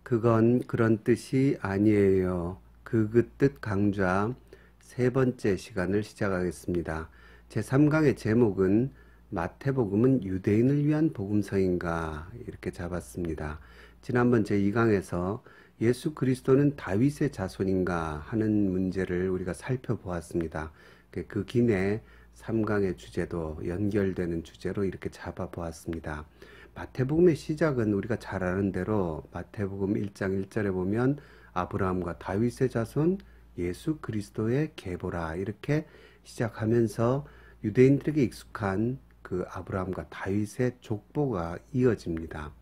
그건 그런 뜻이 아니에요. 그 뜻 강좌 세 번째 시간을 시작하겠습니다. 제3강의 제목은 마태복음은 유대인을 위한 복음서인가 이렇게 잡았습니다. 지난번 제2강에서 예수 그리스도는 다윗의 자손인가 하는 문제를 우리가 살펴보았습니다. 그 김에 3강의 주제도 연결되는 주제로 이렇게 잡아보았습니다. 마태복음의 시작은 우리가 잘 아는 대로 마태복음 1장 1절에 보면 아브라함과 다윗의 자손 예수 그리스도의 계보라 이렇게 시작하면서 유대인들에게 익숙한 그 아브라함과 다윗의 족보가 이어집니다.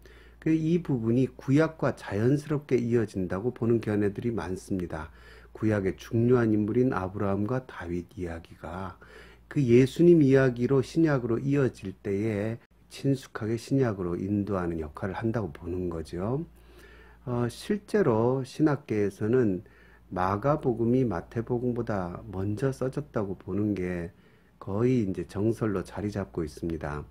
이 부분이 구약과 자연스럽게 이어진다고 보는 견해들이 많습니다. 구약의 중요한 인물인 아브라함과 다윗 이야기가 그 예수님 이야기로 신약으로 이어질 때에 친숙하게 신약으로 인도하는 역할을 한다고 보는 거죠. 실제로 신학계에서는 마가복음이 마태복음보다 먼저 써졌다고 보는 게 거의 이제 정설로 자리 잡고 있습니다.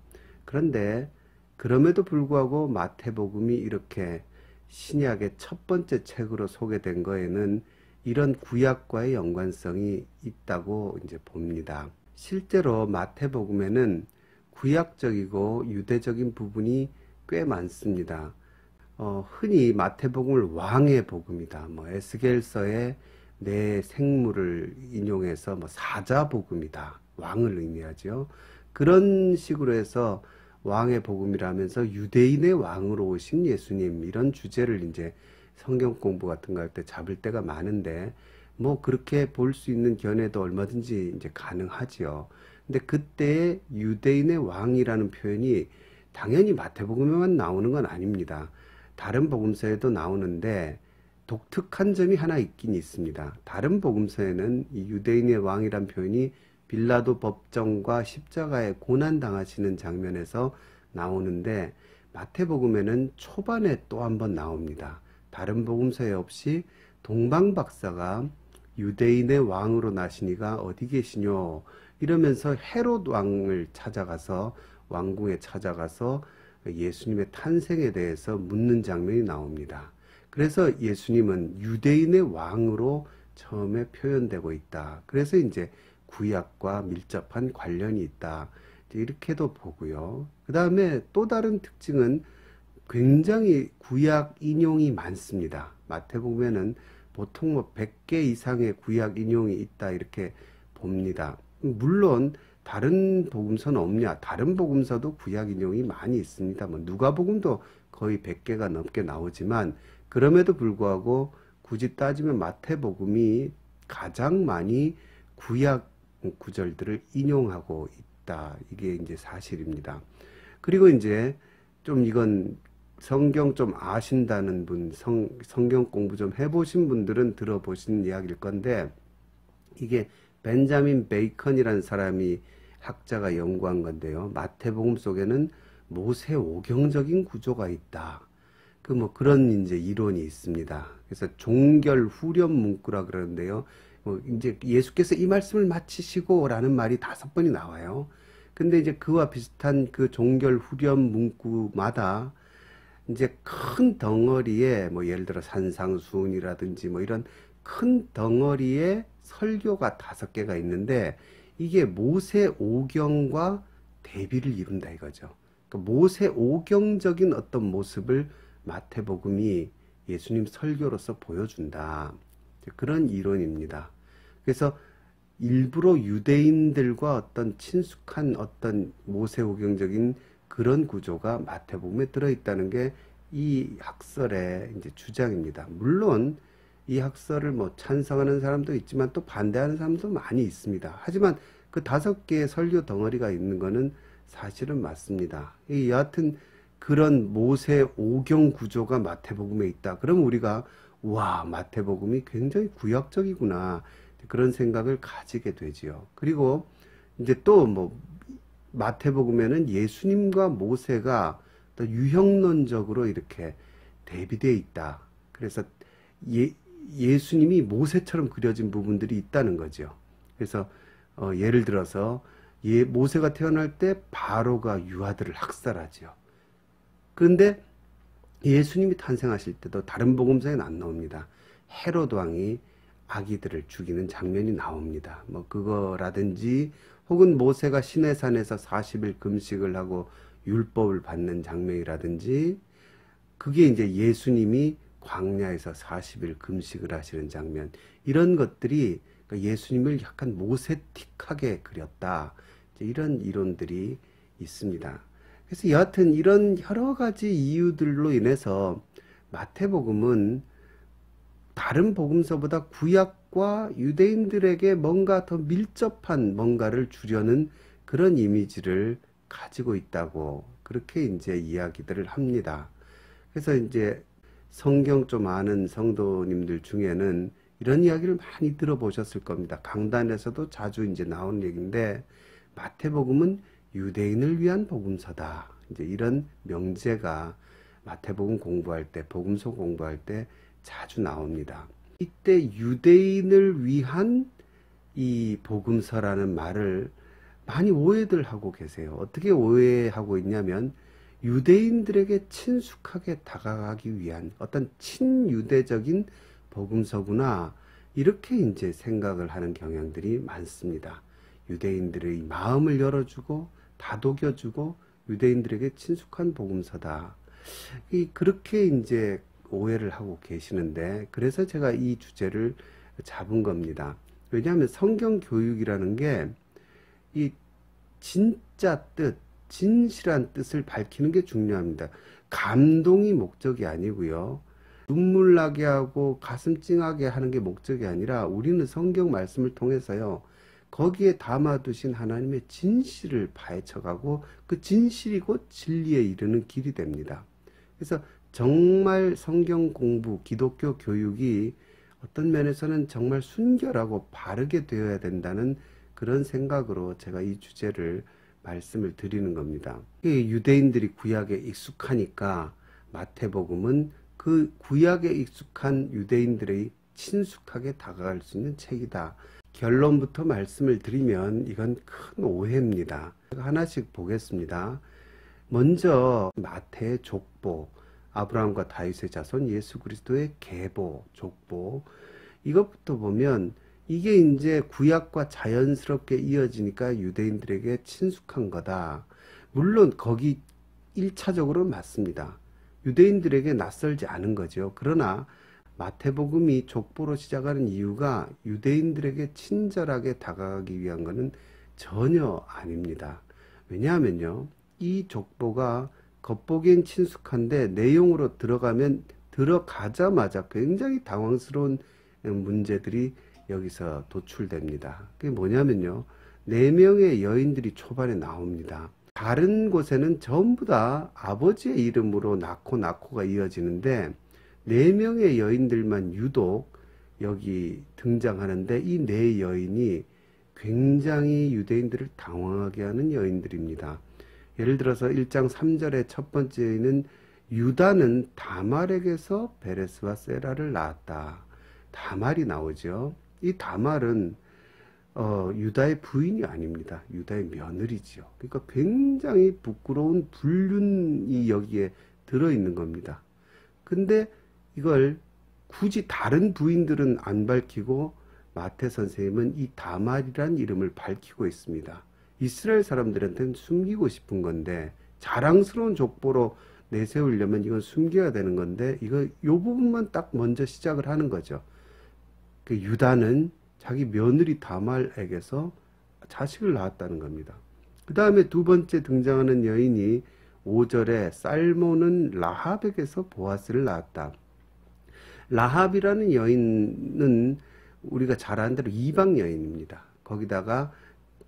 그런데 그럼에도 불구하고 마태복음이 이렇게 신약의 첫 번째 책으로 소개된 거에는 이런 구약과의 연관성이 있다고 이제 봅니다. 실제로 마태복음에는 구약적이고 유대적인 부분이 꽤 많습니다. 흔히 마태복음을 왕의 복음이다. 에스겔서의 내 생물을 인용해서 사자복음이다. 왕을 의미하죠. 그런 식으로 해서 왕의 복음이라면서 유대인의 왕으로 오신 예수님 이런 주제를 이제 성경 공부 같은 거 할 때 잡을 때가 많은데 그렇게 볼 수 있는 견해도 얼마든지 이제 가능하지요. 근데 그때 유대인의 왕이라는 표현이 당연히 마태복음에만 나오는 건 아닙니다. 다른 복음서에도 나오는데 독특한 점이 하나 있긴 있습니다. 다른 복음서에는 이 유대인의 왕이란 표현이 빌라도 법정과 십자가에 고난당하시는 장면에서 나오는데 마태복음에는 초반에 또 한 번 나옵니다. 다른 복음서에 없이 동방박사가 유대인의 왕으로 나시니가 어디 계시뇨 이러면서 헤롯 왕을 찾아가서 왕궁에 찾아가서 예수님의 탄생에 대해서 묻는 장면이 나옵니다. 그래서 예수님은 유대인의 왕으로 처음에 표현되고 있다. 그래서 이제 구약과 밀접한 관련이 있다. 이렇게도 보고요. 그 다음에 또 다른 특징은 굉장히 구약 인용이 많습니다. 마태복음에는 보통 100개 이상의 구약 인용이 있다 이렇게 봅니다. 물론 다른 복음서는 없냐? 다른 복음서도 구약 인용이 많이 있습니다. 누가복음도 거의 100개가 넘게 나오지만 그럼에도 불구하고 굳이 따지면 마태복음이 가장 많이 구약 구절들을 인용하고 있다. 이게 이제 사실입니다. 그리고 이제 좀 이건 성경 좀 아신다는 분, 성경 공부 좀 해보신 분들은 들어보신 이야기일 건데 이게 벤자민 베이컨이라는 사람이 학자가 연구한 건데요. 마태복음 속에는 모세 오경적인 구조가 있다. 그런 이제 이론이 있습니다. 그래서 종결 후렴 문구라 그러는데요. 이제 예수께서 이 말씀을 마치시고라는 말이 5번이 나와요. 근데 이제 그와 비슷한 그 종결 후렴 문구마다 이제 큰 덩어리에 예를 들어 산상수훈이라든지 이런 큰 덩어리에 설교가 5개가 있는데 이게 모세 오경과 대비를 이룬다 이거죠. 그러니까 모세 오경적인 어떤 모습을 마태복음이 예수님 설교로서 보여준다. 그런 이론입니다. 그래서 일부러 유대인들과 어떤 친숙한 어떤 모세오경적인 그런 구조가 마태복음에 들어있다는 게 이 학설의 이제 주장입니다. 물론 이 학설을 찬성하는 사람도 있지만 또 반대하는 사람도 많이 있습니다. 하지만 그 5개의 설교 덩어리가 있는 거는 사실은 맞습니다. 여하튼 그런 모세 오경 구조가 마태복음에 있다. 그럼 우리가 와, 마태복음이 굉장히 구약적이구나. 그런 생각을 가지게 되지요. 그리고 이제 또 마태복음에는 예수님과 모세가 또 유형론적으로 이렇게 대비되어 있다. 그래서 예수님이 모세처럼 그려진 부분들이 있다는 거죠. 그래서 예를 들어서 모세가 태어날 때 바로가 유아들을 학살하죠. 그런데 예수님이 탄생하실 때도 다른 복음서에는 안 나옵니다. 헤롯 왕이 아기들을 죽이는 장면이 나옵니다. 뭐 그거라든지 혹은 모세가 시내산에서 40일 금식을 하고 율법을 받는 장면이라든지, 그게 이제 예수님이 광야에서 40일 금식을 하시는 장면, 이런 것들이 예수님을 약간 모세틱하게 그렸다, 이런 이론들이 있습니다. 그래서 여하튼 이런 여러 가지 이유들로 인해서 마태복음은 다른 복음서보다 구약과 유대인들에게 뭔가 더 밀접한 뭔가를 주려는 그런 이미지를 가지고 있다고, 그렇게 이제 이야기들을 합니다. 그래서 이제 성경 좀 아는 성도님들 중에는 이런 이야기를 많이 들어보셨을 겁니다. 강단에서도 자주 이제 나오는 얘기인데, 마태복음은 유대인을 위한 복음서다, 이제 이런 명제가 마태복음 공부할 때, 복음서 공부할 때 자주 나옵니다. 이때 유대인을 위한 이 복음서라는 말을 많이 오해들 하고 계세요. 어떻게 오해하고 있냐면, 유대인들에게 친숙하게 다가가기 위한 어떤 친유대적인 복음서구나, 이렇게 이제 생각을 하는 경향들이 많습니다. 유대인들의 마음을 열어주고 다독여주고 유대인들에게 친숙한 복음서다, 그렇게 이제 오해를 하고 계시는데, 그래서 제가 이 주제를 잡은 겁니다. 왜냐하면 성경 교육이라는 게 이 진짜 뜻, 진실한 뜻을 밝히는 게 중요합니다. 감동이 목적이 아니고요, 눈물 나게 하고 가슴 찡하게 하는 게 목적이 아니라, 우리는 성경 말씀을 통해서요, 거기에 담아두신 하나님의 진실을 파헤쳐가고 그 진실이 곧 진리에 이르는 길이 됩니다. 그래서 정말 성경 공부, 기독교 교육이 어떤 면에서는 정말 순결하고 바르게 되어야 된다는 그런 생각으로 제가 이 주제를 말씀을 드리는 겁니다. 유대인들이 구약에 익숙하니까 마태복음은 그 구약에 익숙한 유대인들의 친숙하게 다가갈 수 있는 책이다. 결론부터 말씀을 드리면 이건 큰 오해입니다. 하나씩 보겠습니다. 먼저 마태의 족보, 아브라함과 다윗의 자손 예수 그리스도의 계보, 족보, 이것부터 보면 이게 이제 구약과 자연스럽게 이어지니까 유대인들에게 친숙한 거다. 물론 거기 1차적으로 맞습니다. 유대인들에게 낯설지 않은 거죠. 그러나 마태복음이 족보로 시작하는 이유가 유대인들에게 친절하게 다가가기 위한 것은 전혀 아닙니다. 왜냐하면요, 이 족보가 겉보기엔 친숙한데 내용으로 들어가자마자 굉장히 당황스러운 문제들이 여기서 도출됩니다. 그게 뭐냐면요, 4명의 여인들이 초반에 나옵니다. 다른 곳에는 전부 다 아버지의 이름으로 낳고가 이어지는데 4명의 여인들만 유독 여기 등장하는데, 이 4여인이 굉장히 유대인들을 당황하게 하는 여인들입니다. 예를 들어서 1장 3절의 첫 번째 여인은, 유다는 다말에게서 베레스와 세라를 낳았다. 다말이 나오죠. 이 다말은 유다의 부인이 아닙니다. 유다의 며느리지요. 그러니까 굉장히 부끄러운 불륜이 여기에 들어있는 겁니다. 근데 이걸 굳이 다른 부인들은 안 밝히고 마태 선생님은 이 다말이란 이름을 밝히고 있습니다. 이스라엘 사람들한테는 숨기고 싶은 건데, 자랑스러운 족보로 내세우려면 이건 숨겨야 되는 건데, 요 부분만 딱 먼저 시작을 하는 거죠. 그 유다는 자기 며느리 다말에게서 자식을 낳았다는 겁니다. 그 다음에 두 번째 등장하는 여인이 5절에 살몬은 라합에게서 보아스를 낳았다. 라합이라는 여인은 우리가 잘 아는 대로 이방 여인입니다. 거기다가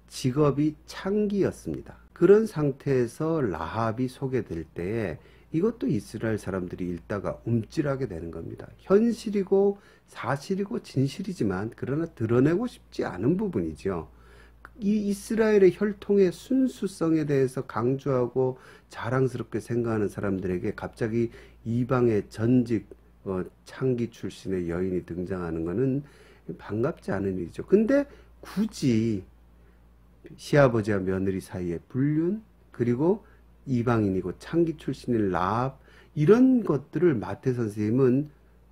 직업이 창기였습니다. 그런 상태에서 라합이 소개될 때에 이것도 이스라엘 사람들이 읽다가 움찔하게 되는 겁니다. 현실이고 사실이고 진실이지만 그러나 드러내고 싶지 않은 부분이죠. 이 이스라엘의 혈통의 순수성에 대해서 강조하고 자랑스럽게 생각하는 사람들에게 갑자기 이방의 전직 창기 출신의 여인이 등장하는 것은 반갑지 않은 일이죠. 근데 굳이 시아버지와 며느리 사이의 불륜, 그리고 이방인이고 창기 출신인 라합, 이런 것들을 마태 선생님은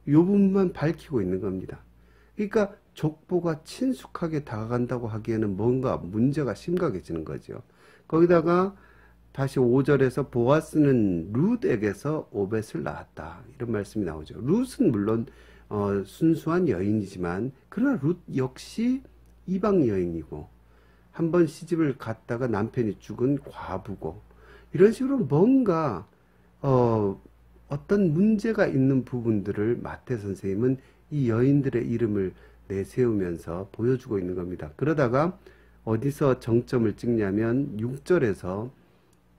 요 부분만 밝히고 있는 겁니다. 그러니까 족보가 친숙하게 다가간다고 하기에는 뭔가 문제가 심각해지는 거죠. 거기다가 다시 5절에서 보아스는 룻에게서 오벳을 낳았다, 이런 말씀이 나오죠. 룻은 물론 순수한 여인이지만 그러나 룻 역시 이방 여인이고 한 번 시집을 갔다가 남편이 죽은 과부고, 이런 식으로 뭔가 어떤 문제가 있는 부분들을 마태 선생님은 이 여인들의 이름을 내세우면서 보여주고 있는 겁니다. 그러다가 어디서 정점을 찍냐면 6절에서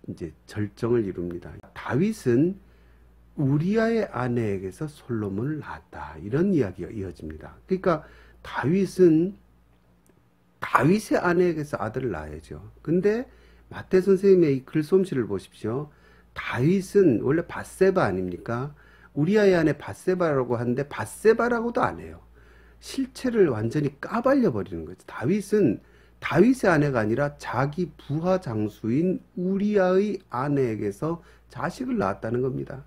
이제 절정을 이룹니다. 다윗은 우리아의 아내에게서 솔로몬을 낳았다, 이런 이야기가 이어집니다. 그러니까 다윗은 다윗의 아내에게서 아들을 낳아야죠. 근데 마태 선생님의 이 글솜씨를 보십시오. 다윗은 원래 밧세바 아닙니까? 우리아의 아내 밧세바라고 하는데 밧세바라고도 안 해요. 실체를 완전히 까발려 버리는 거죠. 다윗은 다윗의 아내가 아니라 자기 부하 장수인 우리아의 아내에게서 자식을 낳았다는 겁니다.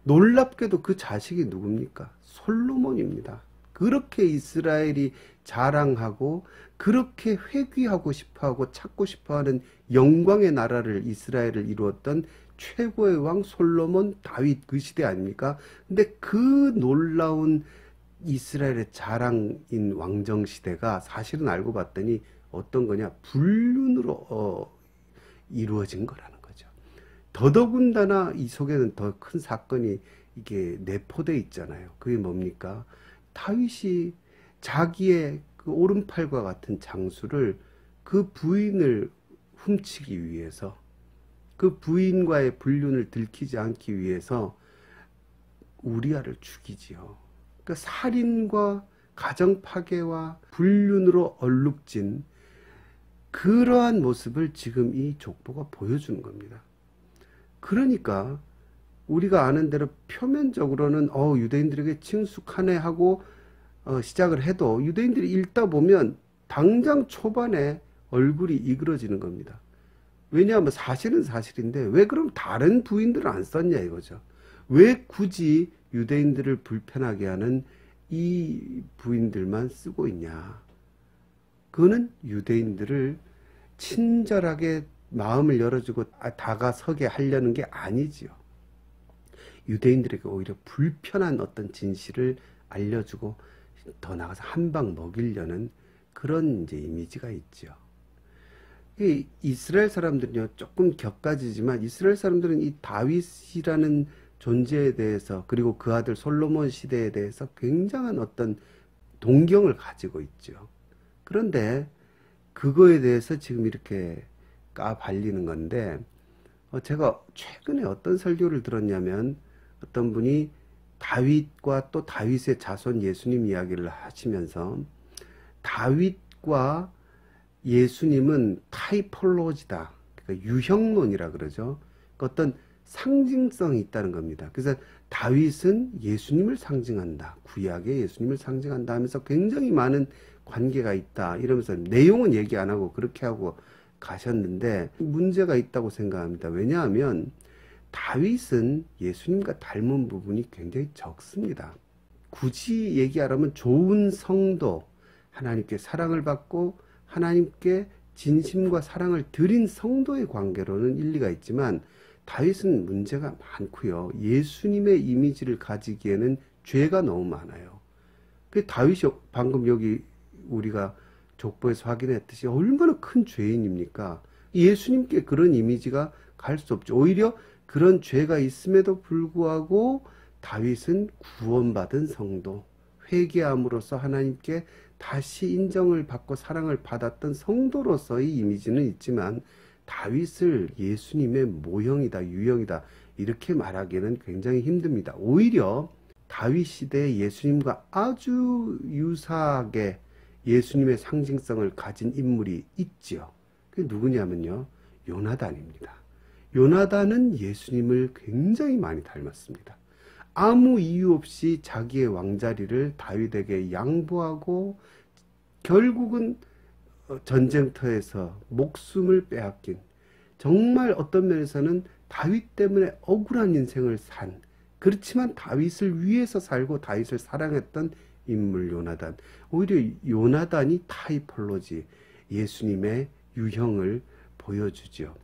놀랍게도 그 자식이 누굽니까? 솔로몬입니다. 그렇게 이스라엘이 자랑하고 그렇게 회귀하고 싶어하고 찾고 싶어하는 영광의 나라를, 이스라엘을 이루었던 최고의 왕 솔로몬, 다윗, 그 시대 아닙니까? 근데 그 놀라운 이스라엘의 자랑인 왕정 시대가 사실은 알고 봤더니 어떤 거냐? 불륜으로 이루어진 거라는 거죠. 더더군다나 이 속에는 더 큰 사건이 이게 내포되어 있잖아요. 그게 뭡니까? 다윗이 자기의 그 오른팔과 같은 장수를, 그 부인을 훔치기 위해서, 그 부인과의 불륜을 들키지 않기 위해서 우리아를 죽이지요. 그러니까 살인과 가정 파괴와 불륜으로 얼룩진 그러한 모습을 지금 이 족보가 보여주는 겁니다. 그러니까 우리가 아는 대로 표면적으로는 유대인들에게 친숙하네 하고 시작을 해도 유대인들이 읽다 보면 당장 초반에 얼굴이 이그러지는 겁니다. 왜냐하면 사실은 사실인데 왜 그럼 다른 부인들을 안 썼냐 이거죠. 왜 굳이 유대인들을 불편하게 하는 이 부인들만 쓰고 있냐. 그거는 유대인들을 친절하게 마음을 열어주고 다가서게 하려는 게 아니지요. 유대인들에게 오히려 불편한 어떤 진실을 알려주고 더 나아가서 한 방 먹이려는 그런 이제 이미지가 있죠. 이 이스라엘 사람들은요, 조금 격가지지만 이스라엘 사람들은 이 다윗이라는 존재에 대해서, 그리고 그 아들 솔로몬 시대에 대해서 굉장한 어떤 동경을 가지고 있죠. 그런데 그거에 대해서 지금 이렇게 까발리는 건데, 제가 최근에 어떤 설교를 들었냐면 어떤 분이 다윗과 또 다윗의 자손 예수님 이야기를 하시면서 다윗과 예수님은 타이폴로지다, 그러니까 유형론이라 그러죠. 어떤 상징성이 있다는 겁니다. 그래서 다윗은 예수님을 상징한다, 구약의 예수님을 상징한다 하면서 굉장히 많은 관계가 있다 이러면서 내용은 얘기 안 하고 그렇게 하고 가셨는데 문제가 있다고 생각합니다. 왜냐하면 다윗은 예수님과 닮은 부분이 굉장히 적습니다. 굳이 얘기하라면 좋은 성도, 하나님께 사랑을 받고 하나님께 진심과 사랑을 드린 성도의 관계로는 일리가 있지만 다윗은 문제가 많고요. 예수님의 이미지를 가지기에는 죄가 너무 많아요. 그 다윗이 방금 여기 우리가 족보에서 확인했듯이 얼마나 큰 죄인입니까? 예수님께 그런 이미지가 갈 수 없죠. 오히려 그런 죄가 있음에도 불구하고 다윗은 구원받은 성도, 회개함으로써 하나님께 다시 인정을 받고 사랑을 받았던 성도로서의 이미지는 있지만 다윗을 예수님의 모형이다, 유형이다 이렇게 말하기는 굉장히 힘듭니다. 오히려 다윗 시대에 예수님과 아주 유사하게 예수님의 상징성을 가진 인물이 있죠. 그게 누구냐면요, 요나단입니다. 요나단은 예수님을 굉장히 많이 닮았습니다. 아무 이유 없이 자기의 왕자리를 다윗에게 양보하고 결국은 전쟁터에서 목숨을 빼앗긴, 정말 어떤 면에서는 다윗 때문에 억울한 인생을 산 그렇지만 다윗을 위해서 살고 다윗을 사랑했던 인물 요나단. 오히려 요나단이 타이폴로지, 예수님의 유형을 보여주죠.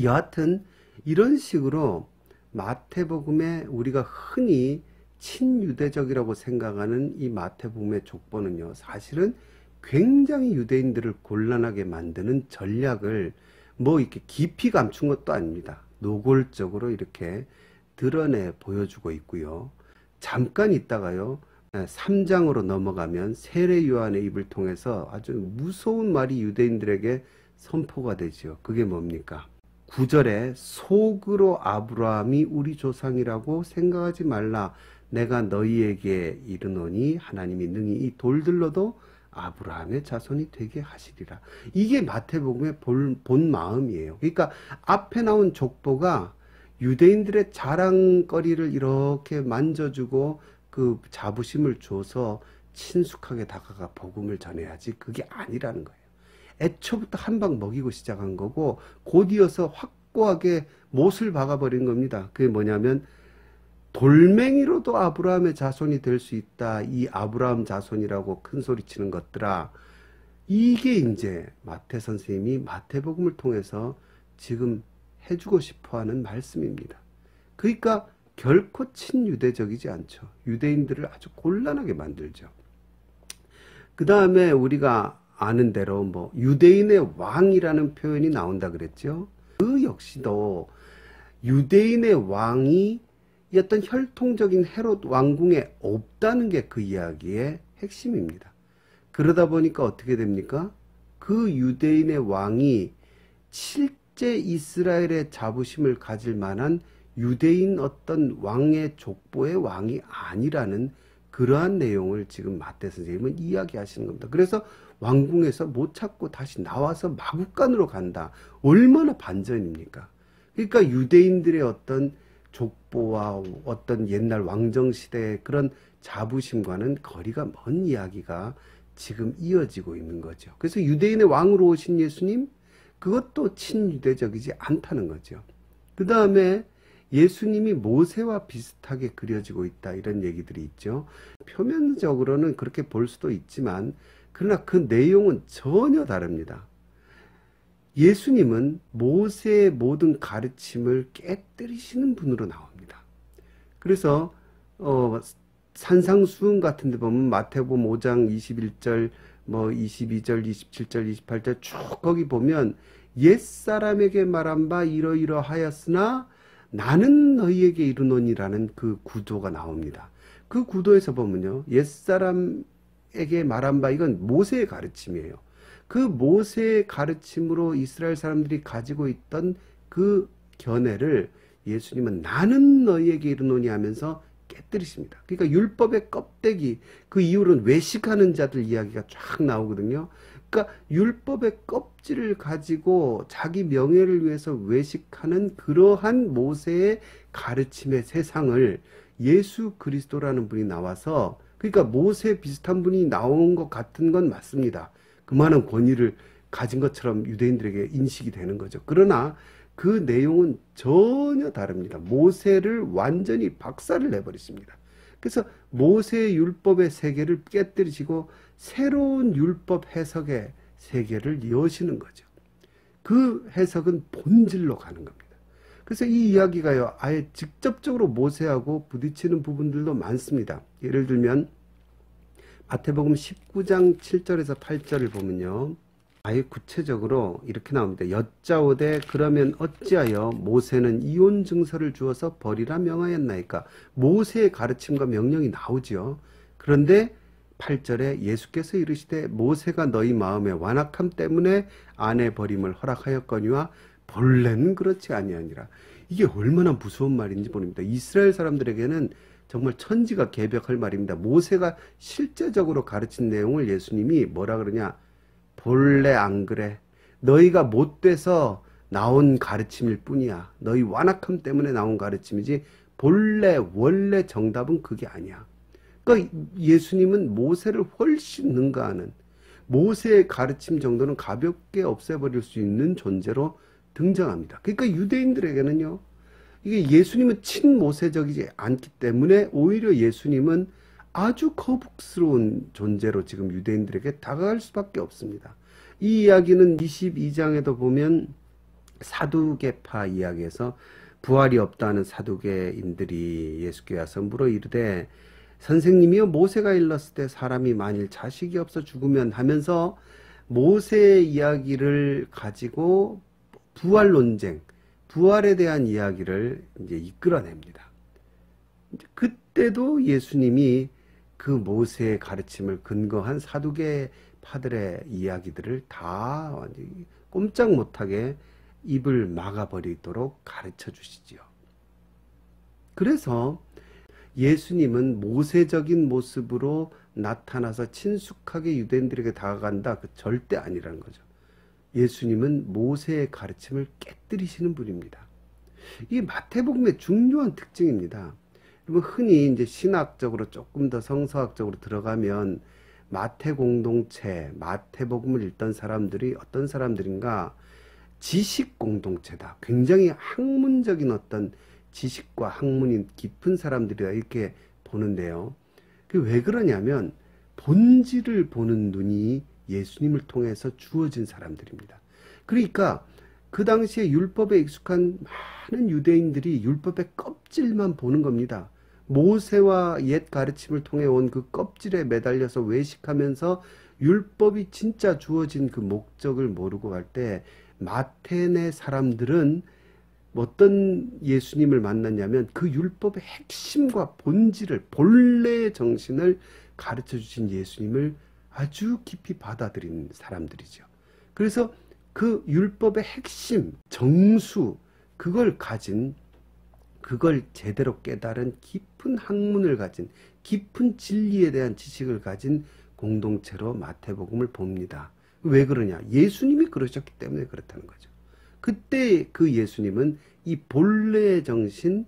여하튼 이런 식으로 마태복음에 우리가 흔히 친유대적이라고 생각하는 이 마태복음의 족보는요, 사실은 굉장히 유대인들을 곤란하게 만드는 전략을 뭐 이렇게 깊이 감춘 것도 아닙니다. 노골적으로 이렇게 드러내 보여주고 있고요. 잠깐 있다가요, 3장으로 넘어가면 세례 요한의 입을 통해서 아주 무서운 말이 유대인들에게 선포가 되죠. 그게 뭡니까? 9절에 속으로 아브라함이 우리 조상이라고 생각하지 말라. 내가 너희에게 이르노니 하나님이 능히 이 돌들로도 아브라함의 자손이 되게 하시리라. 이게 마태복음의 본 마음이에요. 그러니까 앞에 나온 족보가 유대인들의 자랑거리를 이렇게 만져주고 그 자부심을 줘서 친숙하게 다가가 복음을 전해야지, 그게 아니라는 거예요. 애초부터 한 방 먹이고 시작한 거고 곧 이어서 확고하게 못을 박아버린 겁니다. 그게 뭐냐면 돌멩이로도 아브라함의 자손이 될 수 있다. 이 아브라함 자손이라고 큰 소리치는 것들아. 이게 이제 마태 선생님이 마태복음을 통해서 지금 해주고 싶어하는 말씀입니다. 그러니까 결코 친유대적이지 않죠. 유대인들을 아주 곤란하게 만들죠. 그 다음에 우리가 아는 대로 뭐 유대인의 왕이라는 표현이 나온다 그랬죠. 그 역시도 유대인의 왕이 어떤 혈통적인 헤롯 왕궁에 없다는 게 그 이야기의 핵심입니다. 그러다 보니까 어떻게 됩니까? 그 유대인의 왕이 실제 이스라엘의 자부심을 가질 만한 유대인 어떤 왕의 족보의 왕이 아니라는 그러한 내용을 지금 마태 선생님은 이야기하시는 겁니다. 그래서 왕궁에서 못 찾고 다시 나와서 마국간으로 간다. 얼마나 반전입니까? 그러니까 유대인들의 어떤 족보와 어떤 옛날 왕정시대의 그런 자부심과는 거리가 먼 이야기가 지금 이어지고 있는 거죠. 그래서 유대인의 왕으로 오신 예수님, 그것도 친유대적이지 않다는 거죠. 그 다음에 예수님이 모세와 비슷하게 그려지고 있다, 이런 얘기들이 있죠. 표면적으로는 그렇게 볼 수도 있지만 그러나 그 내용은 전혀 다릅니다. 예수님은 모세의 모든 가르침을 깨뜨리시는 분으로 나옵니다. 그래서 산상수훈 같은 데 보면 마태복음 5장 21절, 뭐 22절, 27절, 28절 쭉 거기 보면 옛사람에게 말한 바 이러이러하였으나 나는 너희에게 이르노니라는 그 구도가 나옵니다. 그 구도에서 보면요, 옛사람에게 말한 바, 이건 모세의 가르침이에요. 그 모세의 가르침으로 이스라엘 사람들이 가지고 있던 그 견해를 예수님은 나는 너희에게 이르노니 하면서 깨뜨리십니다. 그러니까 율법의 껍데기, 그 이후로는 외식하는 자들 이야기가 쫙 나오거든요. 그러니까 율법의 껍질을 가지고 자기 명예를 위해서 외식하는 그러한 모세의 가르침의 세상을 예수 그리스도라는 분이 나와서, 그러니까 모세 비슷한 분이 나온 것 같은 건 맞습니다. 그만한 권위를 가진 것처럼 유대인들에게 인식이 되는 거죠. 그러나 그 내용은 전혀 다릅니다. 모세를 완전히 박살을 내버리십니다. 그래서 모세의 율법의 세계를 깨뜨리시고 새로운 율법 해석의 세계를 여시는 거죠. 그 해석은 본질로 가는 겁니다. 그래서 이 이야기가요, 아예 직접적으로 모세하고 부딪히는 부분들도 많습니다. 예를 들면 마태복음 19장 7절에서 8절을 보면요, 아예 구체적으로 이렇게 나옵니다. 여짜오되 그러면 어찌하여 모세는 이혼 증서를 주어서 버리라 명하였나이까. 모세의 가르침과 명령이 나오죠. 그런데 8절에 예수께서 이르시되 모세가 너희 마음의 완악함 때문에 아내 버림을 허락하였거니와 본래는 그렇지 아니하니라. 이게 얼마나 무서운 말인지 모릅니다. 이스라엘 사람들에게는 정말 천지가 개벽할 말입니다. 모세가 실제적으로 가르친 내용을 예수님이 뭐라 그러냐, 본래 안 그래, 너희가 못돼서 나온 가르침일 뿐이야, 너희 완악함 때문에 나온 가르침이지 본래 원래 정답은 그게 아니야. 그러니까 예수님은 모세를 훨씬 능가하는, 모세의 가르침 정도는 가볍게 없애버릴 수 있는 존재로 등장합니다. 그러니까 유대인들에게는요, 이게 예수님은 친모세적이지 않기 때문에 오히려 예수님은 아주 거북스러운 존재로 지금 유대인들에게 다가갈 수밖에 없습니다. 이 이야기는 22장에도 보면 사두개파 이야기에서 부활이 없다는 사두개인들이 예수께 와서 물어 이르되 선생님이여 모세가 일렀을 때 사람이 만일 자식이 없어 죽으면 하면서 모세 이야기를 가지고 부활 논쟁, 부활에 대한 이야기를 이제 이끌어냅니다. 그때도 예수님이 그 모세의 가르침을 근거한 사두개파들의 이야기들을 다 완전히 꼼짝 못하게 입을 막아버리도록 가르쳐 주시지요. 그래서 예수님은 모세적인 모습으로 나타나서 친숙하게 유대인들에게 다가간다. 그 절대 아니라는 거죠. 예수님은 모세의 가르침을 깨뜨리시는 분입니다. 이게 마태복음의 중요한 특징입니다. 그리고 흔히 이제 신학적으로 조금 더 성서학적으로 들어가면 마태 공동체, 마태복음을 읽던 사람들이 어떤 사람들인가? 지식 공동체다. 굉장히 학문적인 어떤 지식과 학문이 깊은 사람들이다 이렇게 보는데요. 왜 그러냐면 본질을 보는 눈이 예수님을 통해서 주어진 사람들입니다. 그러니까 그 당시에 율법에 익숙한 많은 유대인들이 율법의 껍질만 보는 겁니다. 모세와 옛 가르침을 통해 온 그 껍질에 매달려서 외식하면서 율법이 진짜 주어진 그 목적을 모르고 갈 때 마태네 사람들은 어떤 예수님을 만났냐면 그 율법의 핵심과 본질을, 본래의 정신을 가르쳐 주신 예수님을 아주 깊이 받아들인 사람들이죠. 그래서 그 율법의 핵심, 정수, 그걸 제대로 깨달은 깊은 학문을 가진, 깊은 진리에 대한 지식을 가진 공동체로 마태복음을 봅니다. 왜 그러냐? 예수님이 그러셨기 때문에 그렇다는 거죠. 그때 그 예수님은 이 본래의 정신,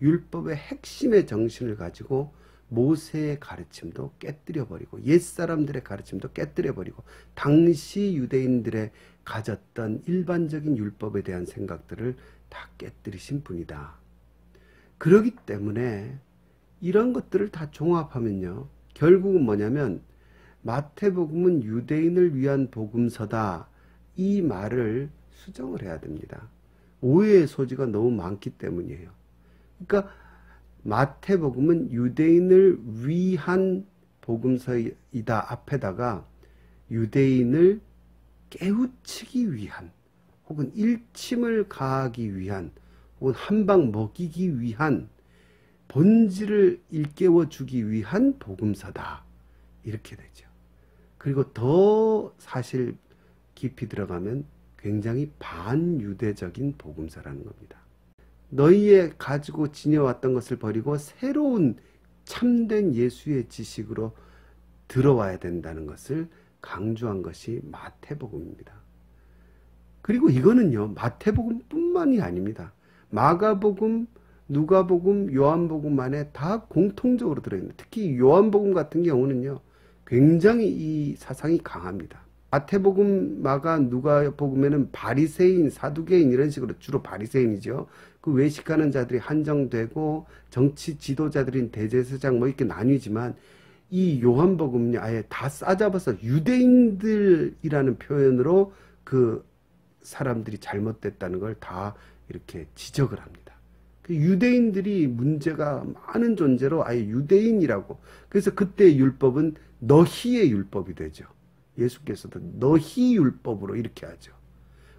율법의 핵심의 정신을 가지고 모세의 가르침도 깨뜨려버리고 옛사람들의 가르침도 깨뜨려버리고 당시 유대인들의 가졌던 일반적인 율법에 대한 생각들을 다 깨뜨리신 분이다. 그렇기 때문에 이런 것들을 다 종합하면요. 결국은 뭐냐면 마태복음은 유대인을 위한 복음서다. 이 말을 수정을 해야 됩니다. 오해의 소지가 너무 많기 때문이에요. 그러니까 마태복음은 유대인을 위한 복음서이다 앞에다가 유대인을 깨우치기 위한 혹은 일침을 가하기 위한 혹은 한방 먹이기 위한 본질을 일깨워 주기 위한 복음서다. 이렇게 되죠. 그리고 더 사실 깊이 들어가면 굉장히 반유대적인 복음서라는 겁니다. 너희의 가지고 지녀왔던 것을 버리고 새로운 참된 예수의 지식으로 들어와야 된다는 것을 강조한 것이 마태복음입니다. 그리고 이거는요, 마태복음뿐만이 아닙니다. 마가복음, 누가복음, 요한복음 안에 다 공통적으로 들어있는, 특히 요한복음 같은 경우는요, 굉장히 이 사상이 강합니다. 마태복음, 마가, 누가복음에는 바리새인, 사두개인 이런 식으로 주로 바리새인이죠. 그 외식하는 자들이 한정되고 정치 지도자들인 대제사장 뭐 이렇게 나뉘지만 이 요한복음은요 아예 다 싸잡아서 유대인들이라는 표현으로 그 사람들이 잘못됐다는 걸 다 이렇게 지적을 합니다. 유대인들이 문제가 많은 존재로 아예 유대인이라고. 그래서 그때 율법은 너희의 율법이 되죠. 예수께서도 너희 율법으로 이렇게 하죠.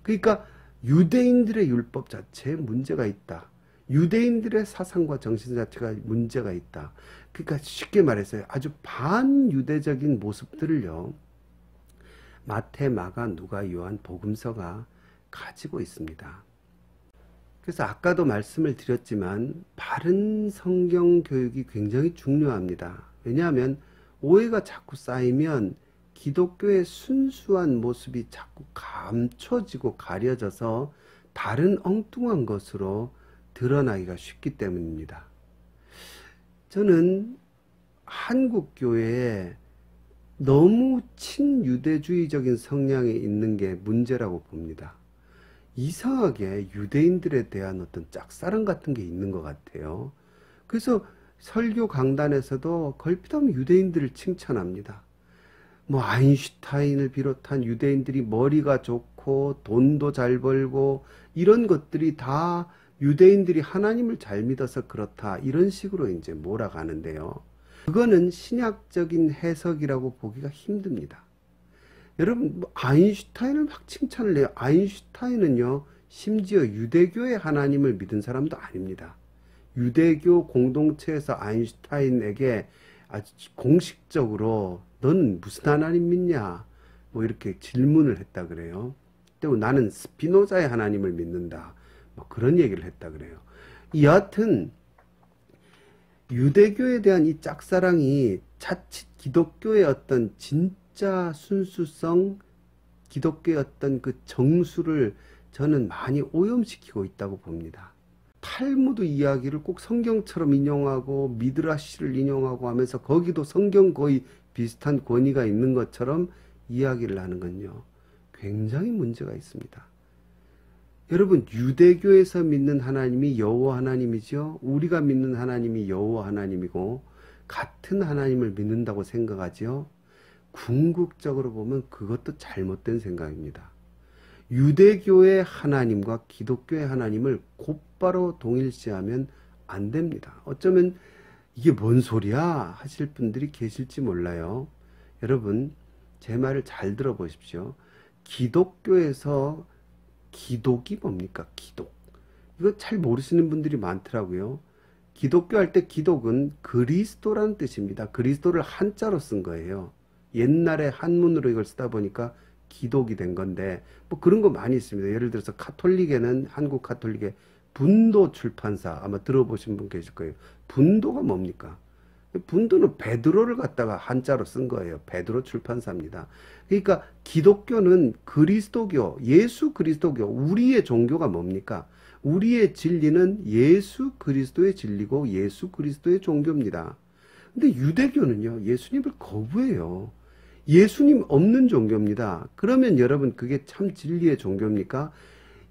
그러니까 유대인들의 율법 자체에 문제가 있다. 유대인들의 사상과 정신 자체가 문제가 있다. 그러니까 쉽게 말해서 아주 반유대적인 모습들을요. 마태, 마가, 누가, 요한, 복음서가 가지고 있습니다. 그래서 아까도 말씀을 드렸지만 바른 성경 교육이 굉장히 중요합니다. 왜냐하면 오해가 자꾸 쌓이면 기독교의 순수한 모습이 자꾸 감춰지고 가려져서 다른 엉뚱한 것으로 드러나기가 쉽기 때문입니다. 저는 한국 교회에 너무 친유대주의적인 성향이 있는 게 문제라고 봅니다. 이상하게 유대인들에 대한 어떤 짝사랑 같은 게 있는 것 같아요. 그래서 설교 강단에서도 걸핏하면 유대인들을 칭찬합니다. 뭐 아인슈타인을 비롯한 유대인들이 머리가 좋고 돈도 잘 벌고 이런 것들이 다 유대인들이 하나님을 잘 믿어서 그렇다, 이런 식으로 이제 몰아가는데요. 그거는 신약적인 해석이라고 보기가 힘듭니다. 여러분, 뭐 아인슈타인을 막 칭찬을 해요. 아인슈타인은요, 심지어 유대교의 하나님을 믿은 사람도 아닙니다. 유대교 공동체에서 아인슈타인에게 아주 공식적으로 너는 무슨 하나님 믿냐, 뭐 이렇게 질문을 했다 그래요. 또 나는 스피노자의 하나님을 믿는다, 뭐 그런 얘기를 했다 그래요. 여하튼 유대교에 대한 이 짝사랑이 자칫 기독교의 어떤 진짜 순수성, 기독교의 어떤 그 정수를 저는 많이 오염시키고 있다고 봅니다. 탈무드 이야기를 꼭 성경처럼 인용하고 미드라시를 인용하고 하면서 거기도 성경 거의 비슷한 권위가 있는 것처럼 이야기를 하는 건요, 굉장히 문제가 있습니다. 여러분, 유대교에서 믿는 하나님이 여호와 하나님이죠. 우리가 믿는 하나님이 여호와 하나님이고 같은 하나님을 믿는다고 생각하지요. 궁극적으로 보면 그것도 잘못된 생각입니다. 유대교의 하나님과 기독교의 하나님을 곧바로 동일시하면 안 됩니다. 어쩌면 이게 뭔 소리야 하실 분들이 계실지 몰라요. 여러분, 제 말을 잘 들어보십시오. 기독교에서 기독이 뭡니까? 기독. 이거 잘 모르시는 분들이 많더라고요. 기독교 할 때 기독은 그리스도라는 뜻입니다. 그리스도를 한자로 쓴 거예요. 옛날에 한문으로 이걸 쓰다 보니까 기독이 된 건데, 뭐 그런 거 많이 있습니다. 예를 들어서 카톨릭에는, 한국 카톨릭의 분도 출판사, 아마 들어보신 분 계실 거예요. 분도가 뭡니까? 분도는 베드로를 갖다가 한자로 쓴 거예요. 베드로 출판사입니다. 그러니까 기독교는 그리스도교, 예수 그리스도교, 우리의 종교가 뭡니까? 우리의 진리는 예수 그리스도의 진리고 예수 그리스도의 종교입니다. 근데 유대교는요, 예수님을 거부해요. 예수님 없는 종교입니다. 그러면 여러분, 그게 참 진리의 종교입니까?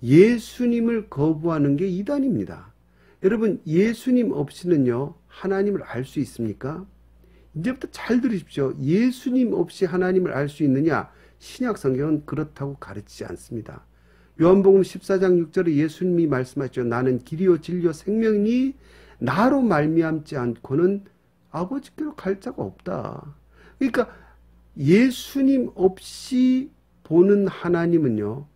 예수님을 거부하는 게 이단입니다. 여러분, 예수님 없이는요, 하나님을 알 수 있습니까? 이제부터 잘 들으십시오. 예수님 없이 하나님을 알 수 있느냐? 신약 성경은 그렇다고 가르치지 않습니다. 요한복음 14장 6절에 예수님이 말씀하셨죠. 나는 길이요 진리요 생명이니 나로 말미암지 않고는 아버지께로 갈 자가 없다. 그러니까 예수님 없이 보는 하나님은요,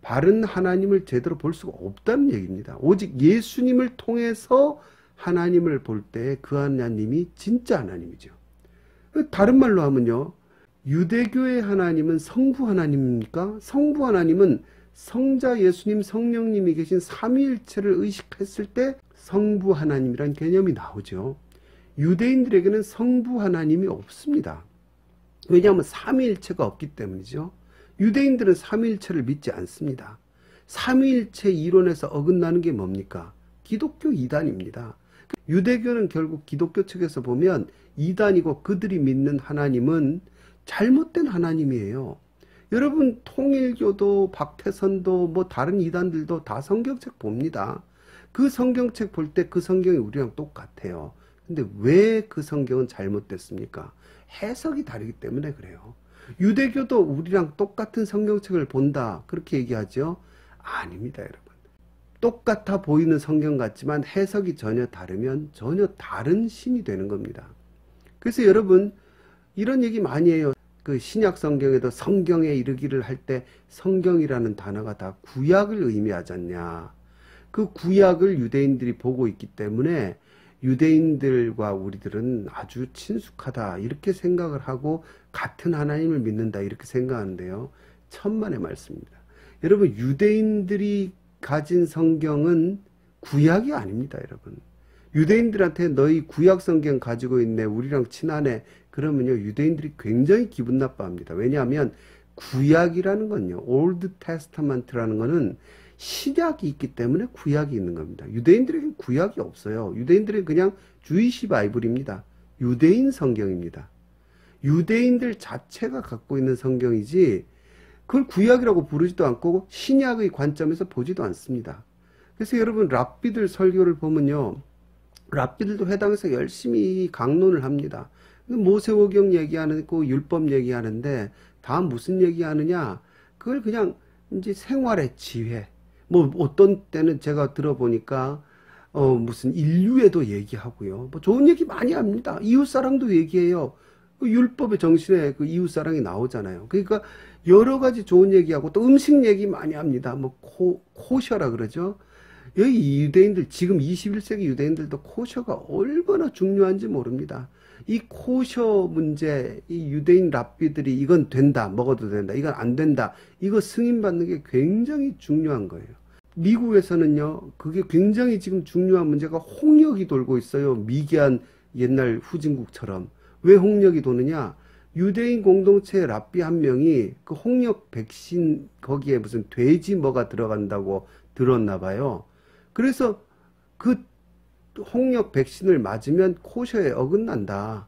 바른 하나님을 제대로 볼 수가 없다는 얘기입니다. 오직 예수님을 통해서 하나님을 볼 때 그 하나님이 진짜 하나님이죠. 다른 말로 하면요, 유대교의 하나님은 성부 하나님입니까? 성부 하나님은 성자 예수님, 성령님이 계신 삼위일체를 의식했을 때 성부 하나님이란 개념이 나오죠. 유대인들에게는 성부 하나님이 없습니다. 왜냐하면 삼위일체가 없기 때문이죠. 유대인들은 삼위일체를 믿지 않습니다. 삼위일체 이론에서 어긋나는 게 뭡니까? 기독교 이단입니다. 유대교는 결국 기독교 측에서 보면 이단이고 그들이 믿는 하나님은 잘못된 하나님이에요. 여러분, 통일교도 박태선도 뭐 다른 이단들도 다 성경책 봅니다. 그 성경책 볼 때 그 성경이 우리랑 똑같아요. 근데 왜 그 성경은 잘못됐습니까? 해석이 다르기 때문에 그래요. 유대교도 우리랑 똑같은 성경책을 본다, 그렇게 얘기하죠? 아닙니다, 여러분. 똑같아 보이는 성경 같지만 해석이 전혀 다르면 전혀 다른 신이 되는 겁니다. 그래서 여러분, 이런 얘기 많이 해요. 그 신약 성경에도 성경에 이르기를 할 때 성경이라는 단어가 다 구약을 의미하지 않냐. 그 구약을 유대인들이 보고 있기 때문에 유대인들과 우리들은 아주 친숙하다, 이렇게 생각을 하고 같은 하나님을 믿는다, 이렇게 생각하는데요, 천만의 말씀입니다. 여러분, 유대인들이 가진 성경은 구약이 아닙니다. 여러분, 유대인들한테 너희 구약 성경 가지고 있네, 우리랑 친하네, 그러면요, 유대인들이 굉장히 기분 나빠합니다. 왜냐하면 구약이라는 건요, 올드 테스타먼트라는 거는 신약이 있기 때문에 구약이 있는 겁니다. 유대인들에게는 구약이 없어요. 유대인들은 그냥 주이시 바이블입니다. 유대인 성경입니다. 유대인들 자체가 갖고 있는 성경이지 그걸 구약이라고 부르지도 않고 신약의 관점에서 보지도 않습니다. 그래서 여러분 랍비들 설교를 보면요, 랍비들도 회당에서 열심히 강론을 합니다. 모세오경 얘기하고 율법 얘기하는데 다 무슨 얘기하느냐? 그걸 그냥 이제 생활의 지혜. 뭐 어떤 때는 제가 들어보니까 무슨 인류에도 얘기하고요. 뭐 좋은 얘기 많이 합니다. 이웃사랑도 얘기해요. 그 율법의 정신에 그 이웃사랑이 나오잖아요. 그러니까 여러 가지 좋은 얘기하고 또 음식 얘기 많이 합니다. 뭐 코셔라 그러죠. 여기 유대인들, 지금 21세기 유대인들도 코셔가 얼마나 중요한지 모릅니다. 이 코셔 문제, 이 유대인 랍비들이 이건 된다, 먹어도 된다, 이건 안 된다, 이거 승인받는 게 굉장히 중요한 거예요. 미국에서는요, 그게 굉장히 지금 중요한 문제가 홍역이 돌고 있어요. 미개한 옛날 후진국처럼. 왜 홍역이 도느냐? 유대인 공동체 랍비 한 명이 그 홍역 백신 거기에 무슨 돼지 뭐가 들어간다고 들었나 봐요. 그래서 그 홍역 백신을 맞으면 코셔에 어긋난다.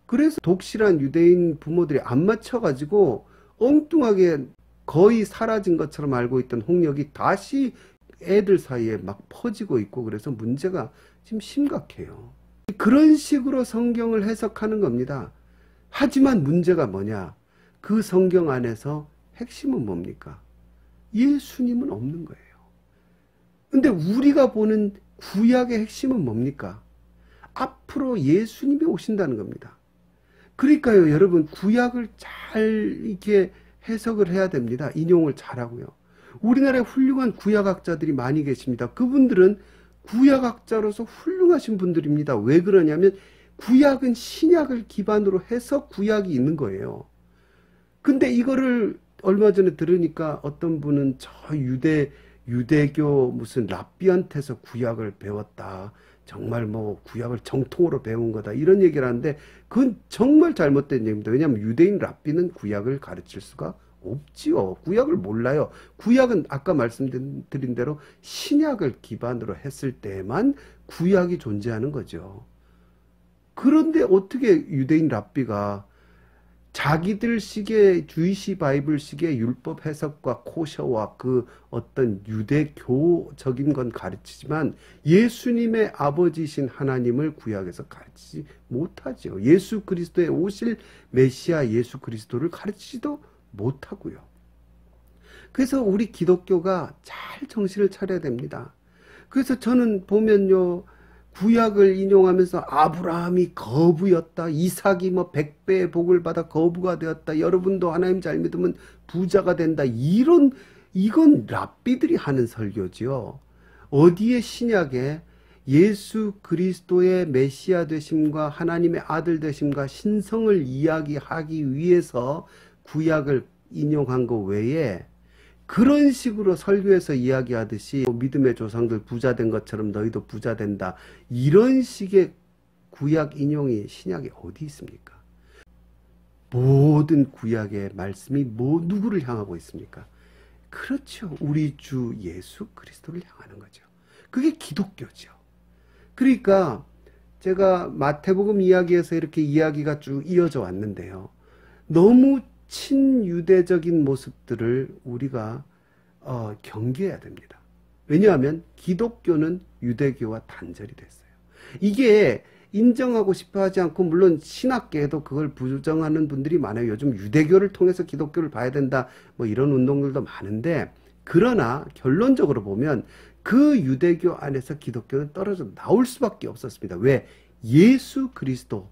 그래서 독실한 유대인 부모들이 안 맞춰가지고 엉뚱하게 거의 사라진 것처럼 알고 있던 홍역이 다시 애들 사이에 막 퍼지고 있고, 그래서 문제가 지금 심각해요. 그런 식으로 성경을 해석하는 겁니다. 하지만 문제가 뭐냐? 그 성경 안에서 핵심은 뭡니까? 예수님은 없는 거예요. 근데 우리가 보는 구약의 핵심은 뭡니까? 앞으로 예수님이 오신다는 겁니다. 그러니까요, 여러분, 구약을 잘 이렇게 해석을 해야 됩니다. 인용을 잘하고요. 우리나라에 훌륭한 구약학자들이 많이 계십니다. 그분들은 구약학자로서 훌륭하신 분들입니다. 왜 그러냐면 구약은 신약을 기반으로 해서 구약이 있는 거예요. 근데 이거를 얼마 전에 들으니까 어떤 분은 저 유대교 무슨 랍비한테서 구약을 배웠다. 정말 뭐 구약을 정통으로 배운 거다. 이런 얘기를 하는데 그건 정말 잘못된 얘기입니다. 왜냐하면 유대인 랍비는 구약을 가르칠 수가 없지요. 구약을 몰라요. 구약은 아까 말씀드린 대로 신약을 기반으로 했을 때만 구약이 존재하는 거죠. 그런데 어떻게 유대인 랍비가 자기들식의 주이시 바이블식의 율법 해석과 코셔와 그 어떤 유대교적인 건 가르치지만 예수님의 아버지신 하나님을 구약에서 가르치지 못하죠. 예수 그리스도의 오실 메시아 예수 그리스도를 가르치지도 못하고요. 그래서 우리 기독교가 잘 정신을 차려야 됩니다. 그래서 저는 보면요, 구약을 인용하면서 아브라함이 거부였다, 이삭이 뭐 100배의 복을 받아 거부가 되었다, 여러분도 하나님 잘 믿으면 부자가 된다, 이건 랍비들이 하는 설교지요. 어디에 신약에 예수 그리스도의 메시아 되심과 하나님의 아들 되심과 신성을 이야기하기 위해서 구약을 인용한 것 외에 그런 식으로 설교에서 이야기하듯이 믿음의 조상들 부자 된 것처럼 너희도 부자 된다, 이런 식의 구약 인용이 신약에 어디 있습니까? 모든 구약의 말씀이 누구를 향하고 있습니까? 그렇죠. 우리 주 예수 그리스도를 향하는 거죠. 그게 기독교죠. 그러니까 제가 마태복음 이야기에서 이렇게 이야기가 쭉 이어져 왔는데요, 너무 친유대적인 모습들을 우리가 경계해야 됩니다. 왜냐하면 기독교는 유대교와 단절이 됐어요. 이게 인정하고 싶어 하지 않고, 물론 신학계에도 그걸 부정하는 분들이 많아요. 요즘 유대교를 통해서 기독교를 봐야 된다, 뭐 이런 운동들도 많은데, 그러나 결론적으로 보면 그 유대교 안에서 기독교는 떨어져 나올 수밖에 없었습니다. 왜? 예수 그리스도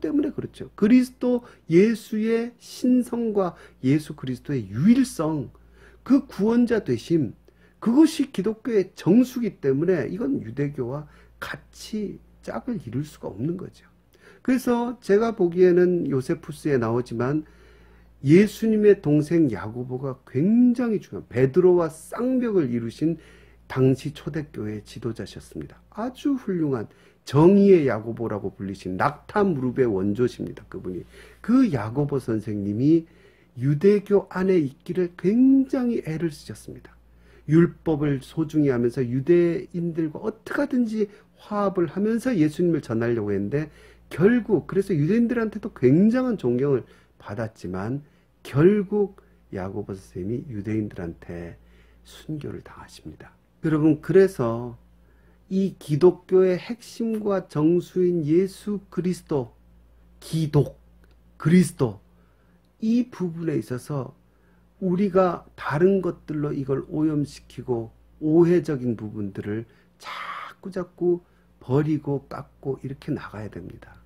때문에 그렇죠. 그리스도 예수의 신성과 예수 그리스도의 유일성, 그 구원자 되심, 그것이 기독교의 정수기 때문에 이건 유대교와 같이 짝을 이룰 수가 없는 거죠. 그래서 제가 보기에는 요세푸스에 나오지만 예수님의 동생 야고보가 굉장히 중요한, 베드로와 쌍벽을 이루신 당시 초대교회 지도자셨습니다. 아주 훌륭한 정의의 야고보라고 불리신 낙타 무릎의 원조십니다. 그분이. 그 야고보 선생님이 유대교 안에 있기를 굉장히 애를 쓰셨습니다. 율법을 소중히 하면서 유대인들과 어떻게 하든지 화합을 하면서 예수님을 전하려고 했는데, 결국 그래서 유대인들한테도 굉장한 존경을 받았지만 결국 야고보 선생님이 유대인들한테 순교를 당하십니다. 여러분, 그래서 이 기독교의 핵심과 정수인 예수 그리스도, 그리스도, 이 부분에 있어서 우리가 다른 것들로 이걸 오염시키고 오해적인 부분들을 자꾸 버리고 깎고 이렇게 나가야 됩니다.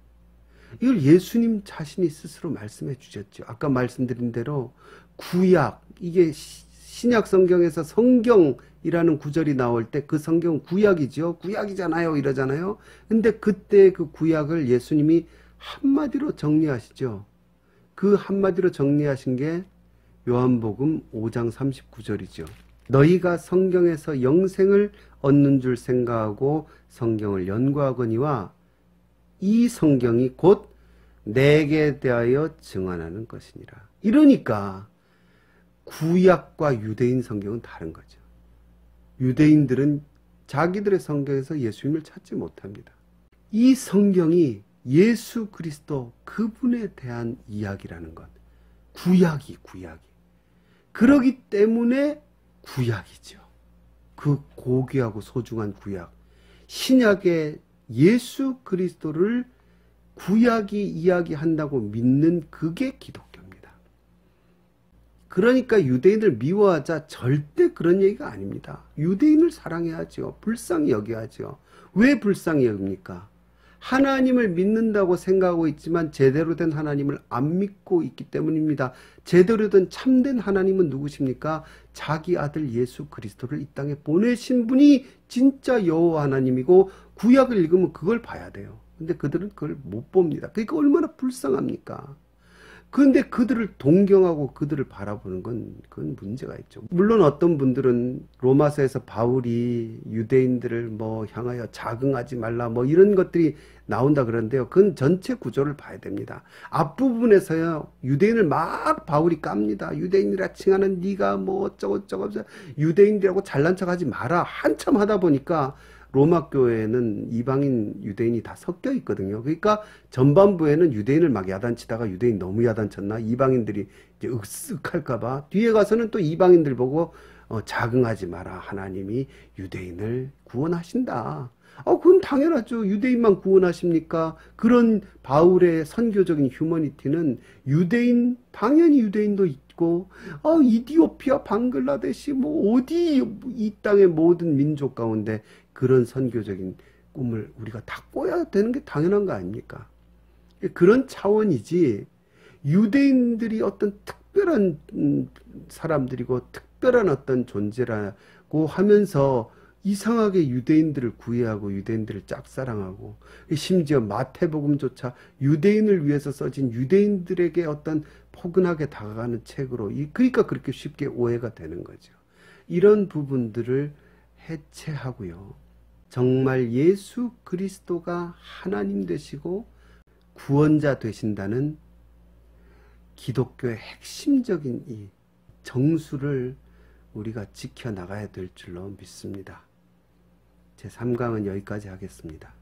이걸 예수님 자신이 스스로 말씀해 주셨죠. 아까 말씀드린 대로 구약, 이게 신약 성경에서 성경이라는 구절이 나올 때 그 성경은 구약이죠. 구약이잖아요. 이러잖아요. 근데 그때 그 구약을 예수님이 한마디로 정리하시죠. 그 한마디로 정리하신 게 요한복음 5장 39절이죠. 너희가 성경에서 영생을 얻는 줄 생각하고 성경을 연구하거니와 이 성경이 곧 내게 대하여 증언하는 것이니라. 이러니까 구약과 유대인 성경은 다른 거죠. 유대인들은 자기들의 성경에서 예수님을 찾지 못합니다. 이 성경이 예수 그리스도 그분에 대한 이야기라는 것. 구약이. 그러기 때문에 구약이죠. 그 고귀하고 소중한 구약. 신약의 예수 그리스도를 구약이 이야기한다고 믿는 그게 기독교입니다. 그러니까 유대인을 미워하자 절대 그런 얘기가 아닙니다. 유대인을 사랑해야죠. 불쌍히 여겨야죠. 왜 불쌍히 여깁니까? 하나님을 믿는다고 생각하고 있지만 제대로 된 하나님을 안 믿고 있기 때문입니다. 제대로 된 참된 하나님은 누구십니까? 자기 아들 예수 그리스도를 이 땅에 보내신 분이 진짜 여호와 하나님이고 구약을 읽으면 그걸 봐야 돼요. 근데 그들은 그걸 못 봅니다. 그러니까 얼마나 불쌍합니까? 그런데 그들을 동경하고 그들을 바라보는 건 그건 문제가 있죠. 물론 어떤 분들은 로마서에서 바울이 유대인들을 향하여 자긍하지 말라 이런 것들이 나온다 그러는데요. 그건 전체 구조를 봐야 됩니다. 앞부분에서요 유대인을 막 바울이 깝니다. 유대인이라 칭하는 네가 어쩌고저쩌고 유대인들하고 잘난 척하지 마라. 한참 하다 보니까 로마 교회는 이방인 유대인이 다 섞여 있거든요. 그러니까 전반부에는 유대인을 막 야단치다가 유대인 너무 야단쳤나 이방인들이 이제 윽쓱할까봐 뒤에 가서는 또 이방인들 보고 자긍하지 마라. 하나님이 유대인을 구원하신다. 그건 당연하죠. 유대인만 구원하십니까? 그런 바울의 선교적인 휴머니티는 유대인, 당연히 유대인도 있고, 이디오피아, 방글라데시, 어디, 이 땅의 모든 민족 가운데 그런 선교적인 꿈을 우리가 다 꿔야 되는 게 당연한 거 아닙니까? 그런 차원이지, 유대인들이 어떤 특별한 사람들이고, 특별한 어떤 존재라고 하면서 이상하게 유대인들을 구애하고 유대인들을 짝사랑하고 심지어 마태복음조차 유대인을 위해서 써진 유대인들에게 어떤 포근하게 다가가는 책으로 그러니까 그렇게 쉽게 오해가 되는 거죠. 이런 부분들을 해체하고요. 정말 예수 그리스도가 하나님 되시고 구원자 되신다는 기독교의 핵심적인 이 정수를 우리가 지켜나가야 될 줄로 믿습니다. 제 3강은 여기까지 하겠습니다.